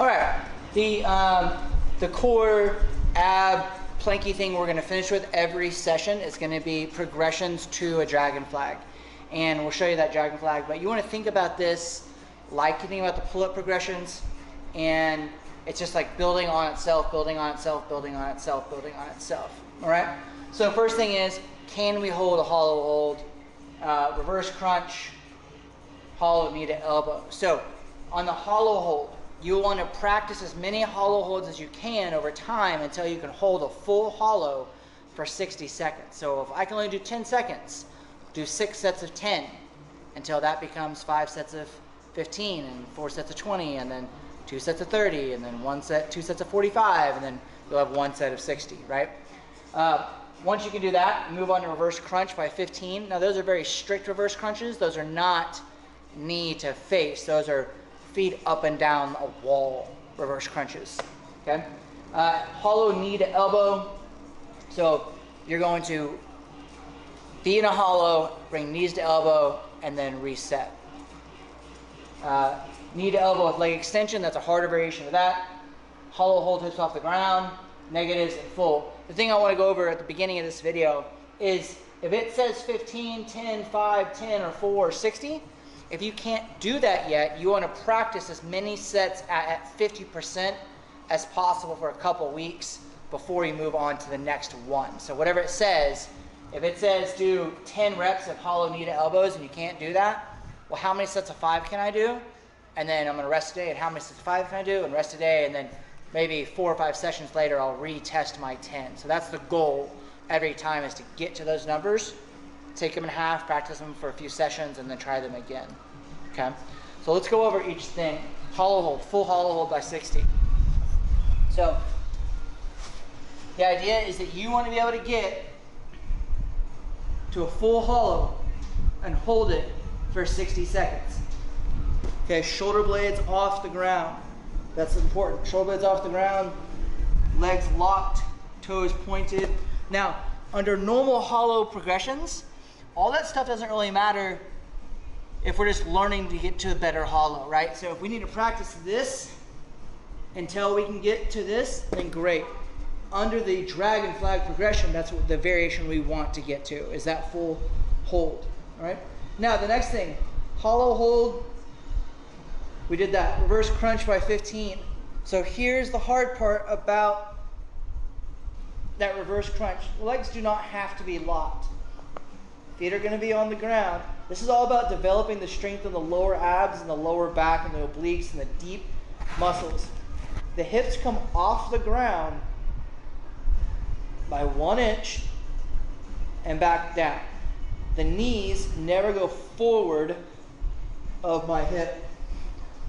All right, the core ab planky thing we're going to finish with every session is going to be progressions to a dragon flag, and we'll show you that dragon flag. But you want to think about this like you think about the pull-up progressions, and it's just like building on itself, building on itself, building on itself, building on itself. All right. So first thing is, can we hold a hollow hold? Reverse crunch, hollow knee to elbow. So on the hollow hold, you want to practice as many hollow holds as you can over time until you can hold a full hollow for 60 seconds. So if I can only do 10 seconds, do 6 sets of 10 until that becomes 5 sets of 15 and 4 sets of 20 and then 2 sets of 30 and then 2 sets of 45 and then you'll have 1 set of 60, right? Once you can do that, move on to reverse crunch by 15. Now those are very strict reverse crunches. Those are not knee to face. Those are feet up and down a wall reverse crunches, okay? Hollow knee to elbow. So you're going to be in a hollow, bring knees to elbow, and then reset. Knee to elbow with leg extension, that's a harder variation of that. Hollow hold hips off the ground, negatives and full. The thing I want to go over at the beginning of this video is if it says 15, 10, 5, 10, or 4, or 60, if you can't do that yet, you want to practice as many sets at 50% as possible for a couple weeks before you move on to the next one. So whatever it says, if it says do 10 reps of hollow knee to elbows and you can't do that, well, how many sets of 5 can I do? And then I'm going to rest a day, and how many sets of 5 can I do? And rest a day, and then maybe 4 or 5 sessions later, I'll retest my 10. So that's the goal every time, is to get to those numbers. Take them in half, practice them for a few sessions, and then try them again, okay? So let's go over each thing. Hollow hold, full hollow hold by 60. So the idea is that you want to be able to get to a full hollow and hold it for 60 seconds. Okay, shoulder blades off the ground. That's important. Shoulder blades off the ground, legs locked, toes pointed. Now, under normal hollow progressions, all that stuff doesn't really matter if we're just learning to get to a better hollow, right? So if we need to practice this until we can get to this, then great. Under the dragon flag progression, that's what the variation we want to get to, is that full hold, all right? Now, the next thing, hollow hold, we did that. Reverse crunch by 15. So here's the hard part about that reverse crunch. Legs do not have to be locked. Feet are going to be on the ground. This is all about developing the strength in the lower abs and the lower back and the obliques and the deep muscles. The hips come off the ground by 1 inch and back down. The knees never go forward of my hip.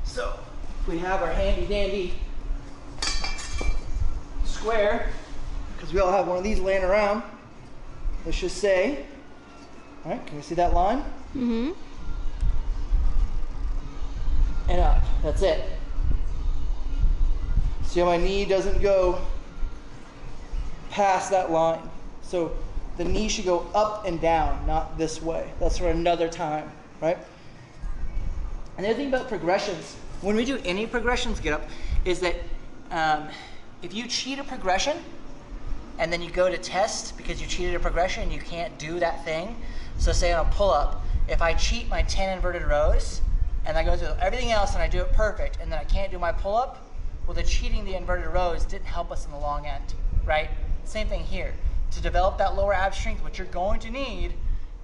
So we have our handy dandy square, because we all have one of these laying around. Let's just say, all right, can you see that line? Mm-hmm. And up, that's it. See how my knee doesn't go past that line. So the knee should go up and down, not this way. That's for another time, right? And the other thing about progressions, when we do any progressions get up, is that if you cheat a progression and then you go to test because you cheated a progression and you can't do that thing. So say on a pull-up, if I cheat my 10 inverted rows and I go through everything else and I do it perfect and then I can't do my pull-up, well, the cheating the inverted rows didn't help us in the long end, right? Same thing here. To develop that lower ab strength, what you're going to need,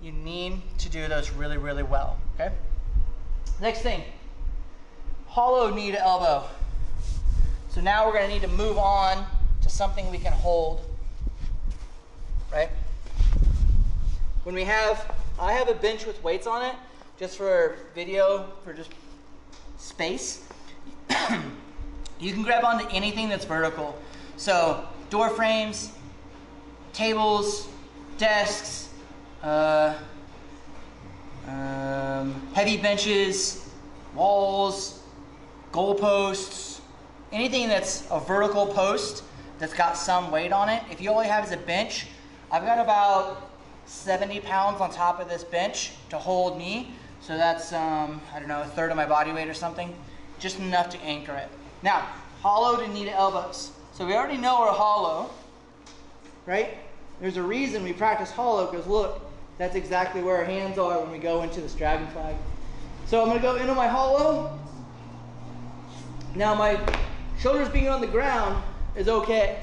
you need to do those really, really well, okay? Next thing, hollow knee to elbow. So now we're going to need to move on to something we can hold, right? When we have, I have a bench with weights on it, just for video, for just space. You can grab onto anything that's vertical. So door frames, tables, desks, heavy benches, walls, goalposts, anything that's a vertical post that's got some weight on it. If you only have as a bench, I've got about 70 pounds on top of this bench to hold me. So that's, I don't know, a third of my body weight or something. Just enough to anchor it, Now, hollow to knee to elbows. So we already know we're hollow, right? There's a reason we practice hollow, because look, that's exactly where our hands are when we go into this dragon flag. So I'm gonna go into my hollow. Now my shoulders being on the ground is okay,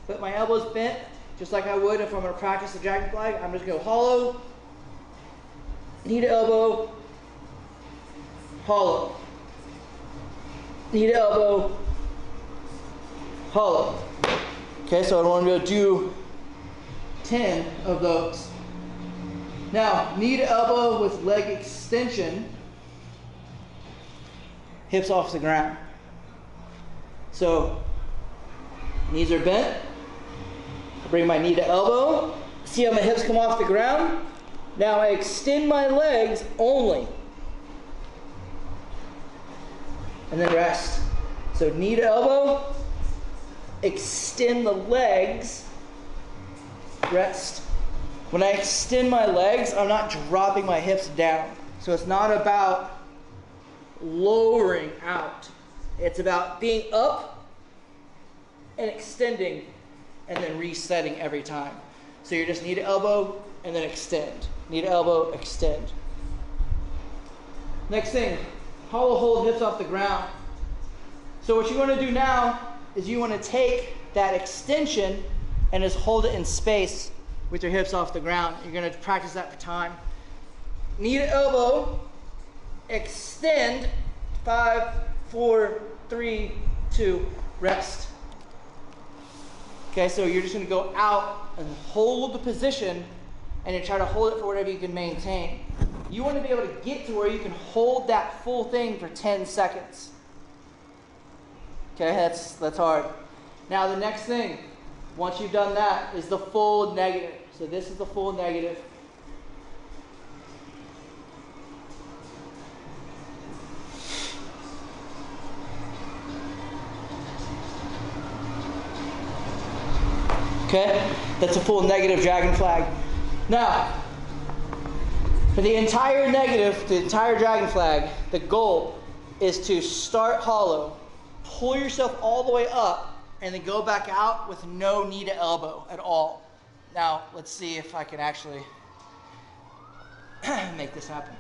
but my elbows bent, just like I would if I'm gonna practice the dragon flag. I'm just gonna go hollow, knee to elbow, hollow, knee to elbow, hollow. Okay, so I want to go do 10 of those. Now, knee to elbow with leg extension, hips off the ground. So, knees are bent. I bring my knee to elbow. See how my hips come off the ground? Now I extend my legs only. And then rest. So knee to elbow, extend the legs, rest. When I extend my legs, I'm not dropping my hips down. So it's not about lowering out. It's about being up and extending and then resetting every time. So you're just knee to elbow and then extend. Knee to elbow, extend. Next thing, hollow hold, hips off the ground. So what you want to do now is you want to take that extension and just hold it in space with your hips off the ground. You're going to practice that for time. Knee to elbow, extend, 5, 4, 3, 2, rest. Okay, so you're just going to go out and hold the position, and you try to hold it for whatever you can maintain. You want to be able to get to where you can hold that full thing for 10 seconds. Okay, that's hard. Now the next thing, once you've done that, is the full negative. So this is the full negative. Okay, that's a full negative dragon flag. Now, for the entire negative, the entire dragon flag, the goal is to start hollow, pull yourself all the way up, and then go back out with no knee to elbow at all. Now, let's see if I can actually make this happen.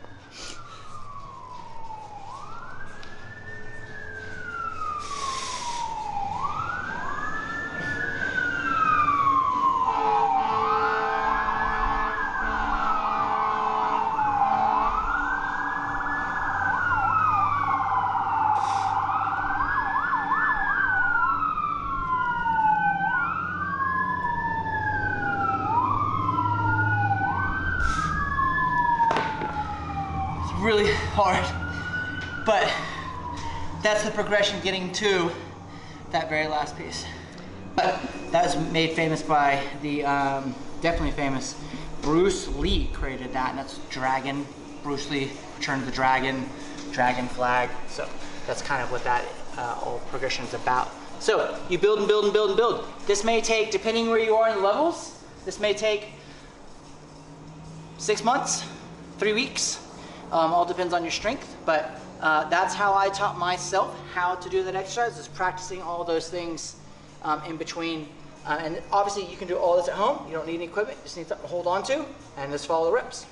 Really hard, but that's the progression getting to that very last piece. That was made famous by the definitely famous Bruce Lee created that, and that's Dragon. Bruce Lee, Return of the Dragon, Dragon Flag. So that's kind of what that whole progression is about. So you build and build and build and build. This may take, depending where you are in the levels, this may take 6 months, 3 weeks. All depends on your strength, but that's how I taught myself how to do that exercise, is practicing all those things in between. And obviously you can do all this at home. You don't need any equipment, you just need something to hold on to and just follow the reps.